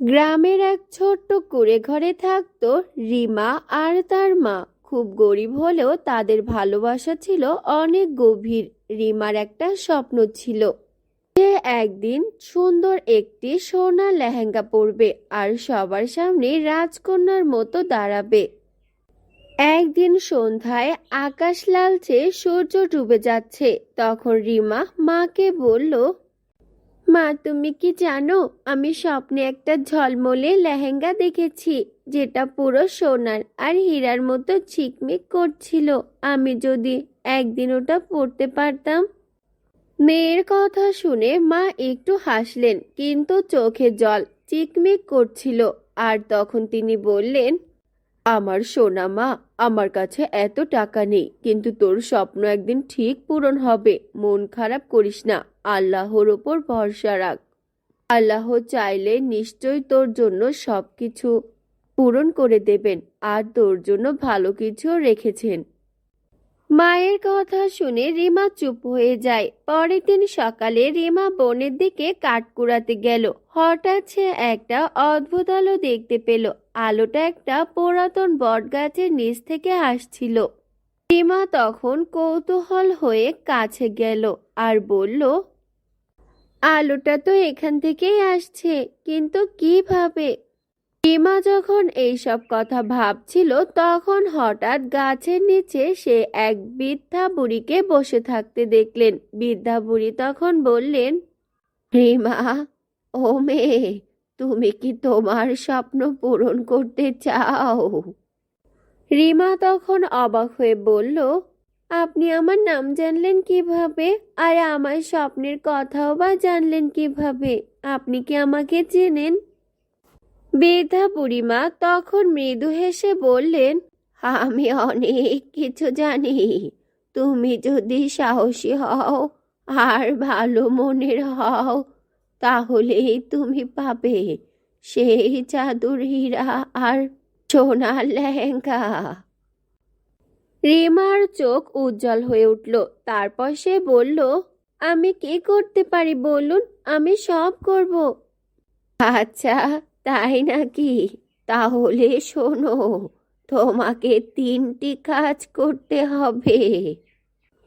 গ্রামের এক ছোট্ট কুঁড়ে ঘরে থাকতো রিমা আর তার মা। খুব গরিব হলেও তাদের ভালোবাসা ছিল অনেক গভীর। রিমার একটা স্বপ্ন ছিল, সে একদিন সুন্দর একটি সোনার লেহেঙ্গা পরবে আর সবার সামনে রাজকন্যার মতো দাঁড়াবে। একদিন সন্ধ্যায় আকাশ লালচে, সূর্য ডুবে যাচ্ছে। তখন রিমা মাকে বলল, মা, তুমি কি জানো, আমি স্বপ্নে একটা ঝলমলে লেহেঙ্গা দেখেছি, যেটা পুরো সোনার আর হীরার মতো ঝিকমিক করছিল। আমি যদি একদিন ওটা পরতে পারতাম। মেয়ের কথা শুনে মা একটু হাসলেন, কিন্তু চোখে জল চিকমিক করছিল। আর তখন তিনি বললেন, আমার সোনা মা, আমার কাছে এত টাকা নেই, কিন্তু তোর স্বপ্ন একদিন ঠিক পূরণ হবে। মন খারাপ করিস না, আল্লাহর ওপর ভরসা রাখ। আল্লাহ চাইলে নিশ্চয়ই তোর জন্য সবকিছু পূরণ করে দেবেন, আর তোর জন্য ভালো কিছু রেখেছেন। মায়ের কথা শুনে রিমা চুপ হয়ে যায়। পরের দিন সকালে রিমা বনের দিকে কাঠ কুড়াতে গেল। হঠাৎ সে একটা অদ্ভুত আলো দেখতে পেল। আলোটা একটা পুরাতন বট গাছের নিচ থেকে আসছিল। রিমা তখন কৌতূহল হয়ে কাছে গেল আর বলল, আলোটা তো এখান থেকেই আসছে, কিন্তু কিভাবে? রিমা যখন এইসব কথা ভাবছিল, তখন হঠাৎ গাছের নিচে সে এক বৃদ্ধা বুড়িকে বসে থাকতে দেখলেন। বৃদ্ধা বুড়ি তখন বললেন, রিমা, ও মেয়ে, তুমি কি তোমার স্বপ্ন পূরণ করতে চাও? রিমা তখন অবাক হয়ে বলল, আপনি আমার নাম জানলেন কিভাবে? আর আমার স্বপ্নের কথাও বা জানলেন কিভাবে? আপনি কি আমাকে চেনেন? বৃদ্ধা বুড়িমা তখন মৃদু হেসে বললেন, আমি অনেক কিছু জানি। তুমি যদি সাহসী হও আর ভালো মনের হও, তাহলেই তুমি পাবে সেই জাদুর হীরা আর সোনার লেহেঙ্গা। রিমার চোখ উজ্জ্বল হয়ে উঠল। তারপর সে বলল, আমি কি করতে পারি বলুন, আমি সব করব। আচ্ছা, তাই নাকি? তাহলে শোনো, তোমাকে তিনটি কাজ করতে হবে।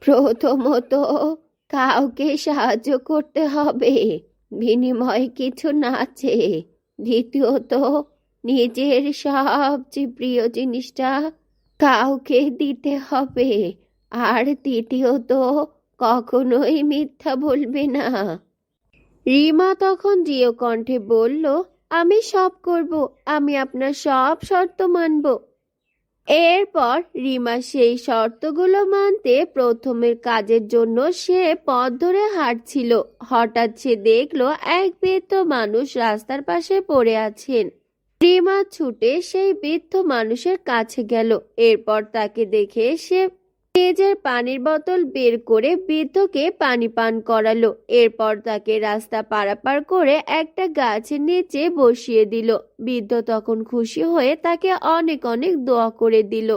প্রথমত, কাউকে সাহায্য করতে হবে, বিনিময়ে কিছু না চেয়ে। দ্বিতীয়ত, নিজের সবচেয়ে প্রিয় জিনিসটা কাউকে দিতে হবে। আর তৃতীয়ত, কখনোই মিথ্যা বলবে না। রিমা তখন দৃঢ় কণ্ঠে বলল, আমি সব করব, আমি আপনার সব শর্ত মানব। এরপর রিমা সেই শর্তগুলো মানতে প্রথমের কাজের জন্য সে পথ ধরে হাঁটছিল। হঠাৎ সে দেখলো এক বৃদ্ধ মানুষ রাস্তার পাশে পড়ে আছেন। রিমা ছুটে সেই বৃদ্ধ মানুষের কাছে গেল। এরপর তাকে দেখে সে নিজের পানির বোতল বের করে বৃদ্ধকে পানি পান করালো। এরপর তাকে রাস্তা পারাপার করে একটা গাছের নিচে বসিয়ে দিল। বৃদ্ধ তখন খুশি হয়ে তাকে অনেক অনেক দোয়া করে দিল।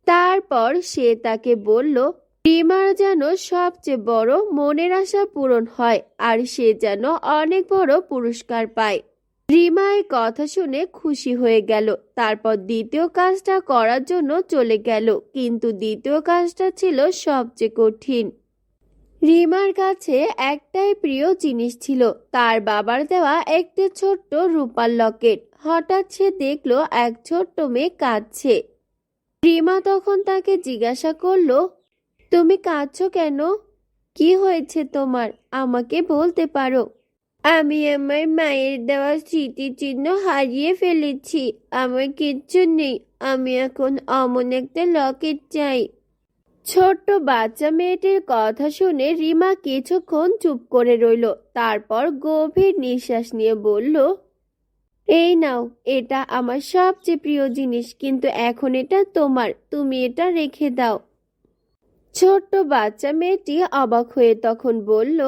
তারপর সে তাকে বলল, রিমার যেন সবচেয়ে বড় মনের আশা পূরণ হয় আর সে যেন অনেক বড় পুরস্কার পায়। রিমা এই কথা শুনে খুশি হয়ে গেল। তারপর দ্বিতীয় কাজটা করার জন্য চলে গেল, কিন্তু দ্বিতীয় কাজটা ছিল সবচেয়ে কঠিন। রিমার কাছে একটাই প্রিয় জিনিস ছিল, তার বাবার দেওয়া একটি ছোট্ট রূপার লকেট। হঠাৎ সে দেখলো এক ছোট্ট মেয়ে কাঁদছে। রিমা তখন তাকে জিজ্ঞাসা করলো, তুমি কাঁদছো কেন? কি হয়েছে তোমার? আমাকে বলতে পারো। আমি আমার মায়ের দেওয়া স্মৃতিচিহ্ন হারিয়ে ফেলেছি। আমার কিচ্ছু নেই। আমি এখন অমন একটা লকেট চাই। ছোট্ট বাচ্চা মেয়েটির কথা শুনে রিমা কিছুক্ষণ চুপ করে রইল। তারপর গভীর নিঃশ্বাস নিয়ে বলল, এই নাও, এটা আমার সবচেয়ে প্রিয় জিনিস, কিন্তু এখন এটা তোমার, তুমি এটা রেখে দাও। ছোট্ট বাচ্চা মেয়েটি অবাক হয়ে তখন বলল,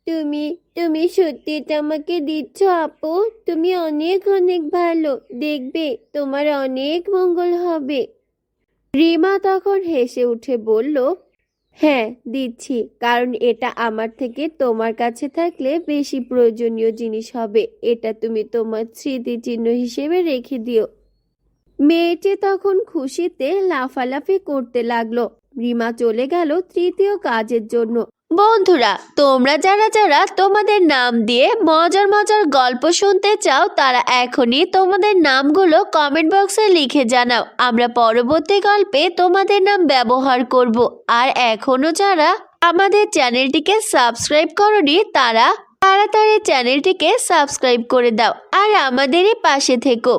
তুমি তুমি সত্যি এটা আমাকে দিচ্ছ আপু? তুমি অনেক অনেক ভালো, দেখবে তোমার অনেক মঙ্গল হবে। রিমা তখন হেসে উঠে বলল, হ্যাঁ, দিচ্ছি, কারণ এটা আমার থেকে তোমার কাছে থাকলে বেশি প্রয়োজনীয় জিনিস হবে। এটা তুমি তোমার স্মৃতিচিহ্ন হিসেবে রেখে দিও। মেয়েটি তখন খুশিতে লাফালাফি করতে লাগলো। রিমা চলে গেল তৃতীয় কাজের জন্য। বন্ধুরা, তোমরা যারা যারা তোমাদের নাম দিয়ে মজার মজার গল্প শুনতে চাও তারা এখনই তোমাদের নামগুলো কমেন্ট বক্সে লিখে জানাও। আমরা পরবর্তী গল্পে তোমাদের নাম ব্যবহার করব। আর এখনো যারা আমাদের চ্যানেলটিকে সাবস্ক্রাইব করনি তারা তাড়াতাড়ি চ্যানেলটিকে সাবস্ক্রাইব করে দাও আর আমাদেরই পাশে থেকো।